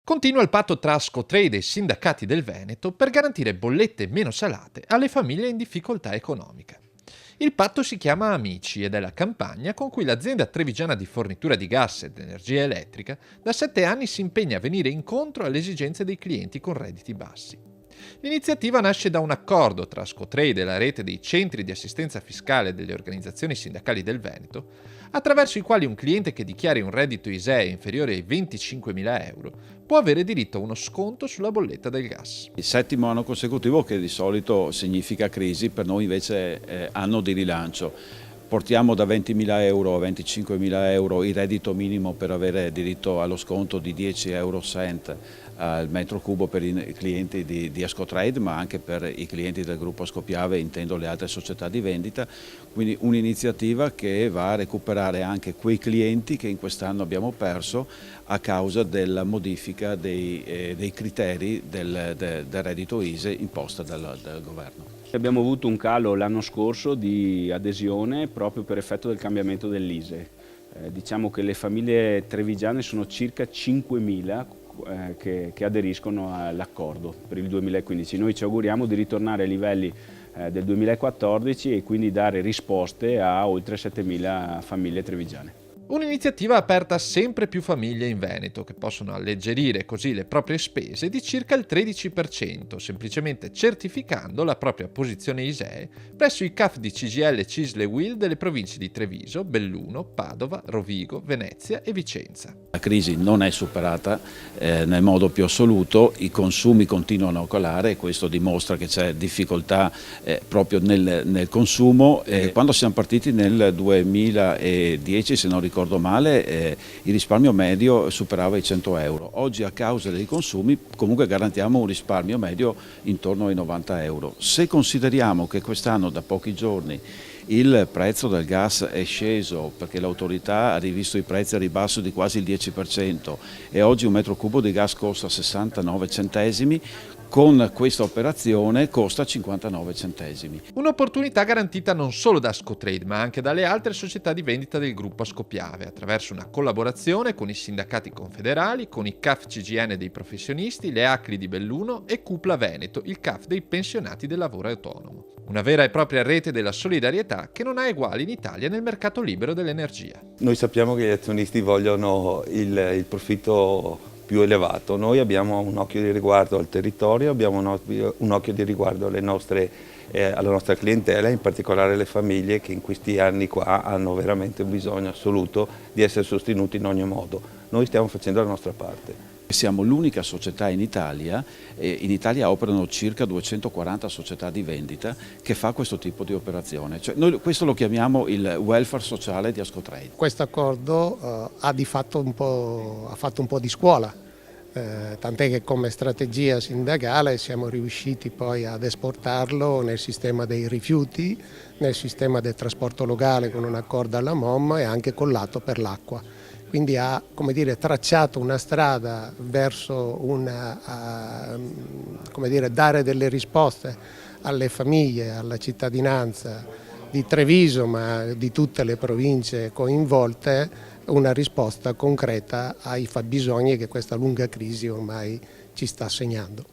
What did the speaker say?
Continua il patto tra Ascotrade e i sindacati del Veneto per garantire bollette meno salate alle famiglie in difficoltà economica. Il patto si chiama Amici ed è la campagna con cui l'azienda trevigiana di fornitura di gas ed energia elettrica da 7 anni si impegna a venire incontro alle esigenze dei clienti con redditi bassi. L'iniziativa nasce da un accordo tra Ascotrade e la rete dei centri di assistenza fiscale delle organizzazioni sindacali del Veneto, attraverso i quali un cliente che dichiari un reddito ISEE inferiore ai 25.000 euro può avere diritto a uno sconto sulla bolletta del gas. Il settimo anno consecutivo, che di solito significa crisi, per noi invece è anno di rilancio. Portiamo da 20.000 euro a 25.000 euro il reddito minimo per avere diritto allo sconto di 10 euro cent al metro cubo per i clienti di Ascotrade, ma anche per i clienti del gruppo Ascopiave, intendo le altre società di vendita. Quindi un'iniziativa che va a recuperare anche quei clienti che in quest'anno abbiamo perso a causa della modifica dei criteri del reddito ISEE imposta dal governo. Abbiamo avuto un calo l'anno scorso di adesione proprio per effetto del cambiamento dell'ISEE. Diciamo che le famiglie trevigiane sono circa 5.000 che aderiscono all'accordo per il 2015. Noi ci auguriamo di ritornare ai livelli del 2014 e quindi dare risposte a oltre 7.000 famiglie trevigiane. Un'iniziativa aperta a sempre più famiglie in Veneto, che possono alleggerire così le proprie spese di circa il 13%, semplicemente certificando la propria posizione ISEE presso i CAF di CGIL e CISL e UIL delle province di Treviso, Belluno, Padova, Rovigo, Venezia e Vicenza. La crisi non è superata nel modo più assoluto, i consumi continuano a calare e questo dimostra che c'è difficoltà proprio nel consumo. Quando siamo partiti nel 2010, se non ricordo male, il risparmio medio superava i 100 euro. Oggi a causa dei consumi comunque garantiamo un risparmio medio intorno ai 90 euro. Se consideriamo che quest'anno da pochi giorni il prezzo del gas è sceso perché l'autorità ha rivisto i prezzi a ribasso di quasi il 10% e oggi un metro cubo di gas costa 69 centesimi, con questa operazione costa 59 centesimi. Un'opportunità garantita non solo da Ascotrade ma anche dalle altre società di vendita del gruppo Ascopiave, attraverso una collaborazione con i sindacati confederali, con i CAF CGN dei professionisti, le ACLI di Belluno e Cupla Veneto, il CAF dei pensionati del lavoro autonomo. Una vera e propria rete della solidarietà che non ha eguali in Italia nel mercato libero dell'energia. Noi sappiamo che gli azionisti vogliono il profitto più elevato. Noi abbiamo un occhio di riguardo al territorio, abbiamo un occhio di riguardo alla nostra clientela, in particolare le famiglie che in questi anni qua hanno veramente un bisogno assoluto di essere sostenuti in ogni modo. Noi stiamo facendo la nostra parte. Siamo l'unica società in Italia operano circa 240 società di vendita che fa questo tipo di operazione. Cioè, noi questo lo chiamiamo il welfare sociale di Ascotrade. Questo accordo ha fatto un po' di scuola, tant'è che come strategia sindacale siamo riusciti poi ad esportarlo nel sistema dei rifiuti, nel sistema del trasporto locale con un accordo alla MOM e anche con l'atto per l'acqua. Quindi ha, come dire, tracciato una strada verso dare delle risposte alle famiglie, alla cittadinanza di Treviso, ma di tutte le province coinvolte, una risposta concreta ai fabbisogni che questa lunga crisi ormai ci sta segnando.